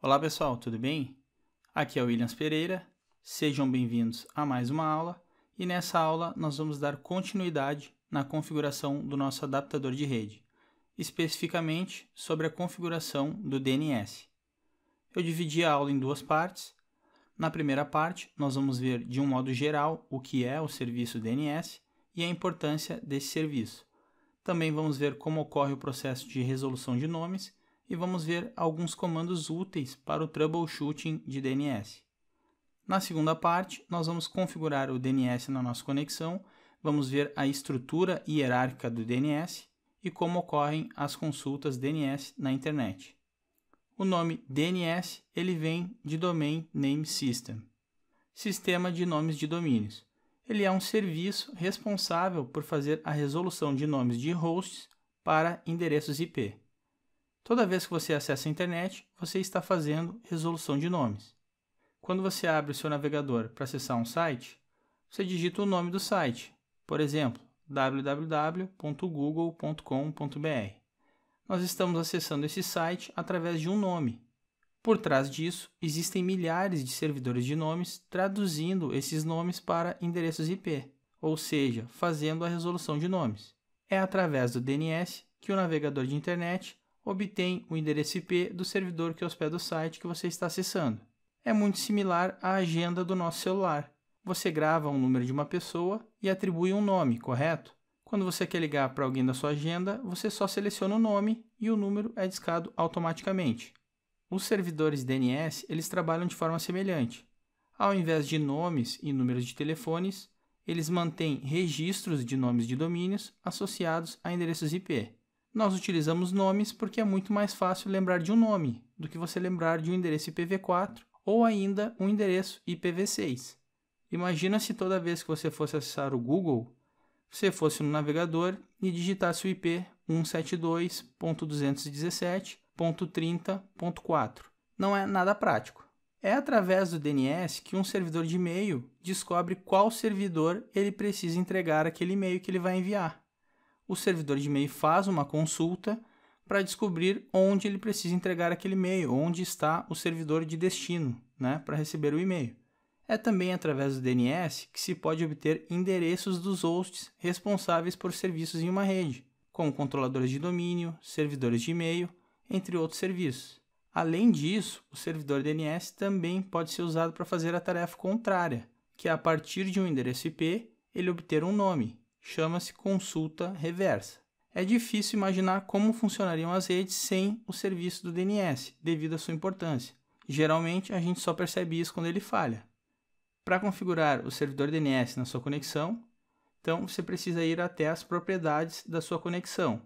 Olá pessoal, tudo bem? Aqui é o Williams Pereira, sejam bem-vindos a mais uma aula e nessa aula nós vamos dar continuidade na configuração do nosso adaptador de rede, especificamente sobre a configuração do DNS. Eu dividi a aula em duas partes. Na primeira parte, nós vamos ver de um modo geral o que é o serviço DNS e a importância desse serviço. Também vamos ver como ocorre o processo de resolução de nomes e vamos ver alguns comandos úteis para o troubleshooting de DNS. Na segunda parte, nós vamos configurar o DNS na nossa conexão, vamos ver a estrutura hierárquica do DNS e como ocorrem as consultas DNS na internet. O nome DNS ele vem de Domain Name System, Sistema de Nomes de Domínios. Ele é um serviço responsável por fazer a resolução de nomes de hosts para endereços IP. Toda vez que você acessa a internet, você está fazendo resolução de nomes. Quando você abre o seu navegador para acessar um site, você digita o nome do site, por exemplo, www.google.com.br. Nós estamos acessando esse site através de um nome. Por trás disso, existem milhares de servidores de nomes traduzindo esses nomes para endereços IP, ou seja, fazendo a resolução de nomes. É através do DNS que o navegador de internet obtém o endereço IP do servidor que hospeda o site que você está acessando. É muito similar à agenda do nosso celular. Você grava um número de uma pessoa e atribui um nome, correto? Quando você quer ligar para alguém da sua agenda, você só seleciona o nome e o número é discado automaticamente. Os servidores DNS eles trabalham de forma semelhante. Ao invés de nomes e números de telefones, eles mantêm registros de nomes de domínios associados a endereços IP. Nós utilizamos nomes porque é muito mais fácil lembrar de um nome do que você lembrar de um endereço IPv4 ou ainda um endereço IPv6. Imagina se toda vez que você fosse acessar o Google, você fosse no navegador e digitasse o IP 172.217.30.4. Não é nada prático. É através do DNS que um servidor de e-mail descobre qual servidor ele precisa entregar aquele e-mail que ele vai enviar. O servidor de e-mail faz uma consulta para descobrir onde ele precisa entregar aquele e-mail, onde está o servidor de destino, para receber o e-mail. É também através do DNS que se pode obter endereços dos hosts responsáveis por serviços em uma rede, como controladores de domínio, servidores de e-mail, entre outros serviços. Além disso, o servidor DNS também pode ser usado para fazer a tarefa contrária, que é a partir de um endereço IP, ele obter um nome. Chama-se consulta reversa. É difícil imaginar como funcionariam as redes sem o serviço do DNS, devido à sua importância. Geralmente, a gente só percebe isso quando ele falha. Para configurar o servidor DNS na sua conexão, então você precisa ir até as propriedades da sua conexão.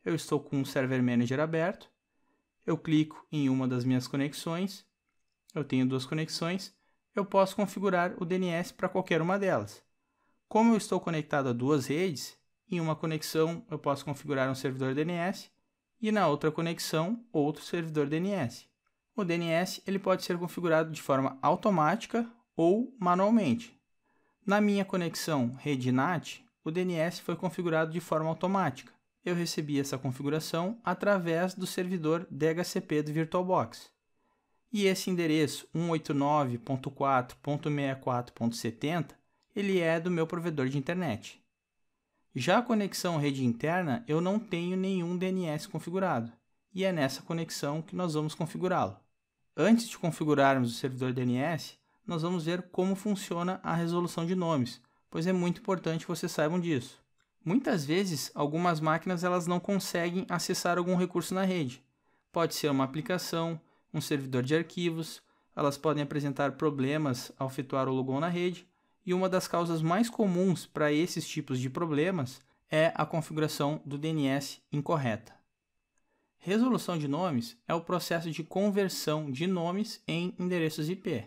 Eu estou com o Server Manager aberto, eu clico em uma das minhas conexões, eu tenho duas conexões, eu posso configurar o DNS para qualquer uma delas. Como eu estou conectado a duas redes, em uma conexão eu posso configurar um servidor DNS e na outra conexão outro servidor DNS. O DNS ele pode ser configurado de forma automática ou manualmente. Na minha conexão rede NAT, o DNS foi configurado de forma automática. Eu recebi essa configuração através do servidor DHCP do VirtualBox. E esse endereço 189.4.64.70 ele é do meu provedor de internet. Já a conexão rede interna, eu não tenho nenhum DNS configurado, e é nessa conexão que nós vamos configurá-lo. Antes de configurarmos o servidor DNS, nós vamos ver como funciona a resolução de nomes, pois é muito importante que vocês saibam disso. Muitas vezes, algumas máquinas elas não conseguem acessar algum recurso na rede. Pode ser uma aplicação, um servidor de arquivos, elas podem apresentar problemas ao efetuar o logon na rede, e uma das causas mais comuns para esses tipos de problemas é a configuração do DNS incorreta. Resolução de nomes é o processo de conversão de nomes em endereços IP.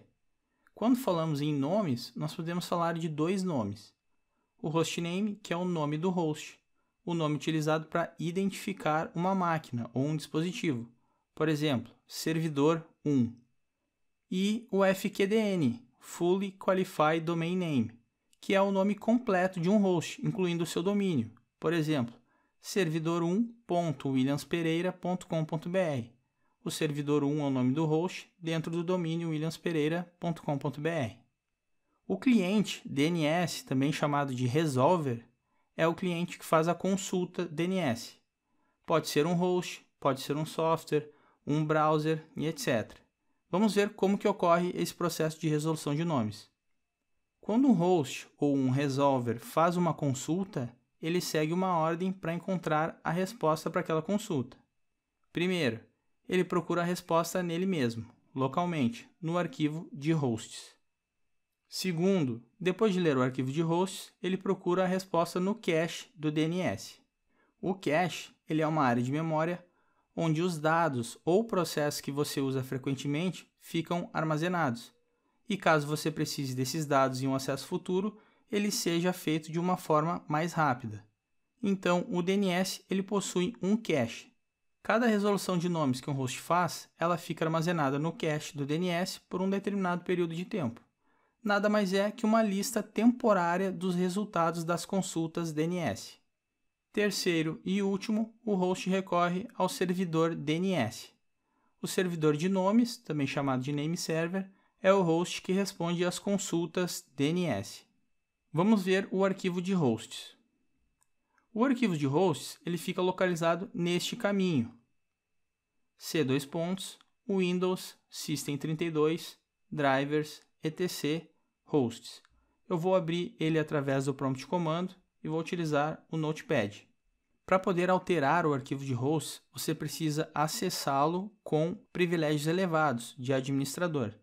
Quando falamos em nomes, nós podemos falar de dois nomes. O hostname, que é o nome do host, o nome utilizado para identificar uma máquina ou um dispositivo, por exemplo, servidor 1. E o FQDN, Fully Qualified Domain Name, que é o nome completo de um host, incluindo o seu domínio. Por exemplo, servidor1.williamspereira.com.br O servidor 1 é o nome do host dentro do domínio williamspereira.com.br. O cliente DNS, também chamado de resolver, é o cliente que faz a consulta DNS. Pode ser um host, pode ser um software, um browser e etc. Vamos ver como que ocorre esse processo de resolução de nomes. Quando um host ou um resolver faz uma consulta, ele segue uma ordem para encontrar a resposta para aquela consulta. Primeiro, ele procura a resposta nele mesmo, localmente, no arquivo de hosts. Segundo, depois de ler o arquivo de hosts, ele procura a resposta no cache do DNS. O cache ele é uma área de memória onde os dados ou processos que você usa frequentemente ficam armazenados. E caso você precise desses dados em um acesso futuro, ele seja feito de uma forma mais rápida. Então, o DNS ele possui um cache. Cada resolução de nomes que um host faz, ela fica armazenada no cache do DNS por um determinado período de tempo. Nada mais é que uma lista temporária dos resultados das consultas DNS. Terceiro e último, o host recorre ao servidor DNS. O servidor de nomes, também chamado de name server, é o host que responde às consultas DNS. Vamos ver o arquivo de hosts. O arquivo de hosts ele fica localizado neste caminho. C:\Windows System32 drivers etc hosts. Eu vou abrir ele através do prompt comando e vou utilizar o Notepad. Para poder alterar o arquivo de hosts, você precisa acessá-lo com privilégios elevados de administrador.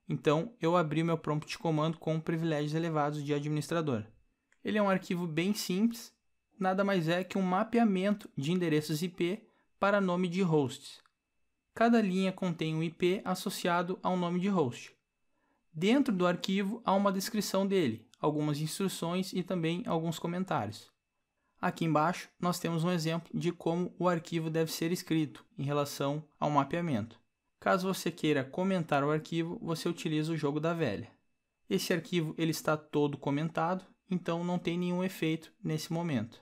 Então, eu abri meu prompt de comando com privilégios elevados de administrador. Ele é um arquivo bem simples, nada mais é que um mapeamento de endereços IP para nome de hosts. Cada linha contém um IP associado ao nome de host. Dentro do arquivo há uma descrição dele, algumas instruções e também alguns comentários. Aqui embaixo nós temos um exemplo de como o arquivo deve ser escrito em relação ao mapeamento. Caso você queira comentar o arquivo, você utiliza o jogo da velha. Esse arquivo ele está todo comentado, então não tem nenhum efeito nesse momento.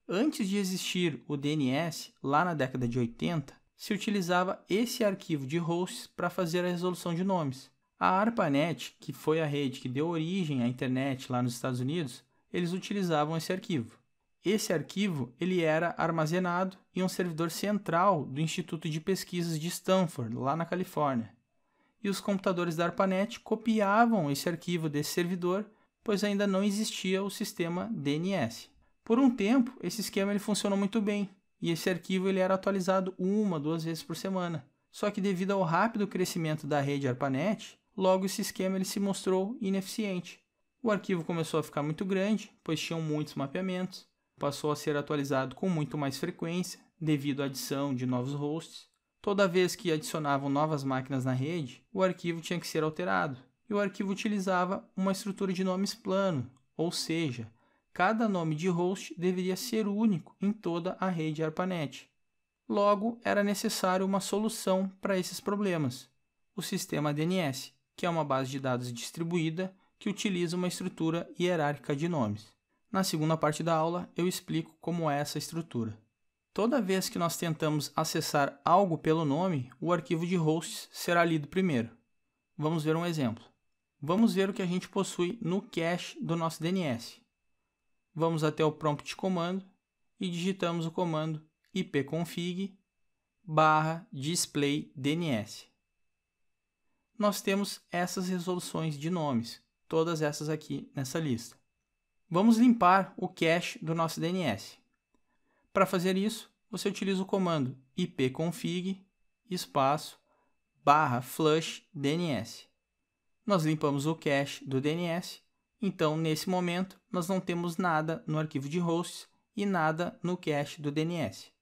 Antes de existir o DNS, lá na década de 80, se utilizava esse arquivo de hosts para fazer a resolução de nomes. A ARPANET, que foi a rede que deu origem à internet lá nos Estados Unidos, eles utilizavam esse arquivo. Esse arquivo ele era armazenado em um servidor central do Instituto de Pesquisas de Stanford, lá na Califórnia. E os computadores da ARPANET copiavam esse arquivo desse servidor, pois ainda não existia o sistema DNS. Por um tempo, esse esquema ele funcionou muito bem, e esse arquivo ele era atualizado 1, 2 vezes por semana. Só que devido ao rápido crescimento da rede ARPANET, logo esse esquema ele se mostrou ineficiente. O arquivo começou a ficar muito grande, pois tinham muitos mapeamentos, passou a ser atualizado com muito mais frequência devido à adição de novos hosts. Toda vez que adicionavam novas máquinas na rede, o arquivo tinha que ser alterado. E o arquivo utilizava uma estrutura de nomes plano, ou seja, cada nome de host deveria ser único em toda a rede ARPANET. Logo, era necessário uma solução para esses problemas, o sistema DNS, que é uma base de dados distribuída que utiliza uma estrutura hierárquica de nomes. Na segunda parte da aula, eu explico como é essa estrutura. Toda vez que nós tentamos acessar algo pelo nome, o arquivo de hosts será lido primeiro. Vamos ver um exemplo. Vamos ver o que a gente possui no cache do nosso DNS. Vamos até o prompt de comando e digitamos o comando ipconfig/displaydns. Nós temos essas resoluções de nomes, todas essas aqui nessa lista. Vamos limpar o cache do nosso DNS. Para fazer isso, você utiliza o comando ipconfig/flushdns. Nós limpamos o cache do DNS, então nesse momento nós não temos nada no arquivo de hosts e nada no cache do DNS.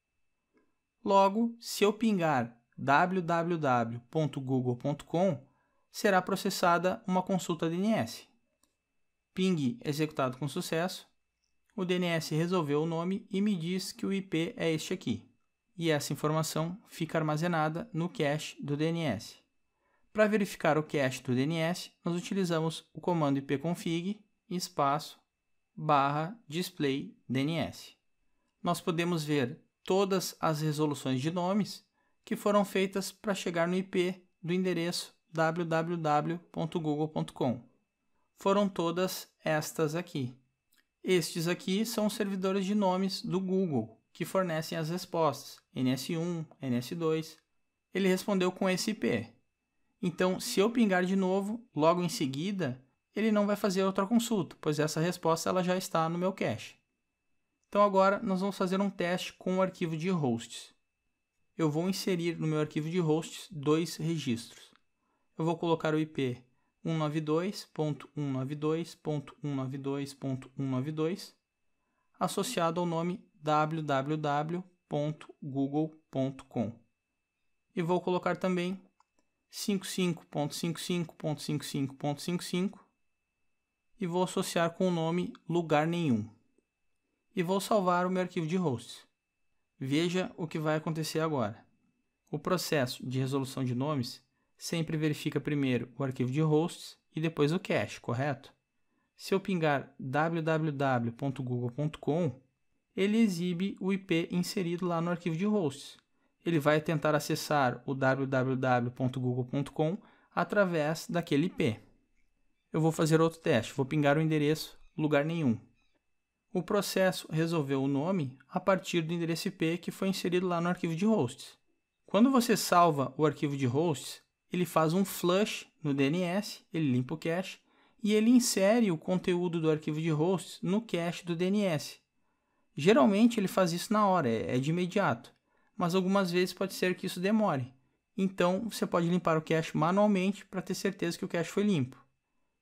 Logo, se eu pingar www.google.com, será processada uma consulta DNS. Ping executado com sucesso, o DNS resolveu o nome e me diz que o IP é este aqui. E essa informação fica armazenada no cache do DNS. Para verificar o cache do DNS, nós utilizamos o comando ipconfig/displaydns. Nós podemos ver todas as resoluções de nomes que foram feitas para chegar no IP do endereço www.google.com. Foram todas estas aqui. Estes aqui são os servidores de nomes do Google, que fornecem as respostas, NS1, NS2. Ele respondeu com esse IP. Então, se eu pingar de novo, logo em seguida, ele não vai fazer outra consulta, pois essa resposta ela já está no meu cache. Então agora nós vamos fazer um teste com o arquivo de hosts. Eu vou inserir no meu arquivo de hosts 2 registros. Eu vou colocar o IP 192.192.192.192 associado ao nome www.google.com. E vou colocar também 55.55.55.55 e vou associar com o nome lugar nenhum. E vou salvar o meu arquivo de hosts. Veja o que vai acontecer agora. O processo de resolução de nomes sempre verifica primeiro o arquivo de hosts e depois o cache, correto? Se eu pingar www.google.com, ele exibe o IP inserido lá no arquivo de hosts. Ele vai tentar acessar o www.google.com através daquele IP. Eu vou fazer outro teste, vou pingar o endereço lugar nenhum. O processo resolveu o nome a partir do endereço IP que foi inserido lá no arquivo de hosts. Quando você salva o arquivo de hosts, ele faz um flush no DNS, ele limpa o cache e ele insere o conteúdo do arquivo de hosts no cache do DNS. Geralmente ele faz isso na hora, é de imediato, mas algumas vezes pode ser que isso demore. Então você pode limpar o cache manualmente para ter certeza que o cache foi limpo.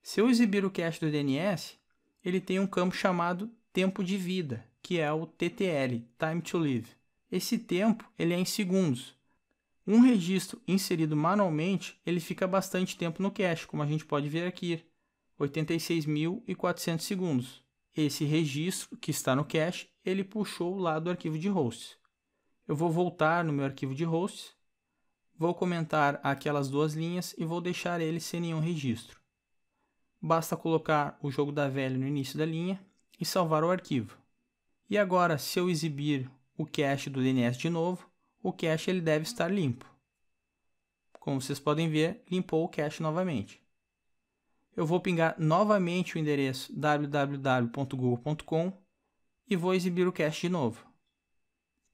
Se eu exibir o cache do DNS, ele tem um campo chamado tempo de vida, que é o TTL, Time to Live. Esse tempo ele é em segundos. Um registro inserido manualmente, ele fica bastante tempo no cache, como a gente pode ver aqui, 86.400 segundos. Esse registro que está no cache, ele puxou lá do arquivo de hosts. Eu vou voltar no meu arquivo de hosts, vou comentar aquelas duas linhas e vou deixar ele sem nenhum registro. Basta colocar o jogo da velha no início da linha e salvar o arquivo. E agora, se eu exibir o cache do DNS de novo, o cache ele deve estar limpo. Como vocês podem ver, limpou o cache novamente. Eu vou pingar novamente o endereço www.google.com e vou exibir o cache de novo.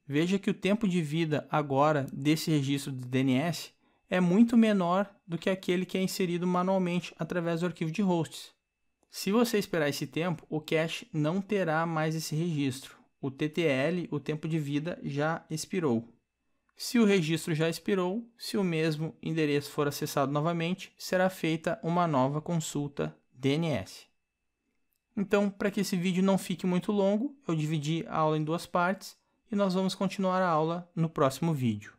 Veja que o tempo de vida agora desse registro do DNS é muito menor do que aquele que é inserido manualmente através do arquivo de hosts. Se você esperar esse tempo, o cache não terá mais esse registro. O TTL, o tempo de vida, já expirou. Se o registro já expirou, se o mesmo endereço for acessado novamente, será feita uma nova consulta DNS. Então, para que esse vídeo não fique muito longo, eu dividi a aula em duas partes e nós vamos continuar a aula no próximo vídeo.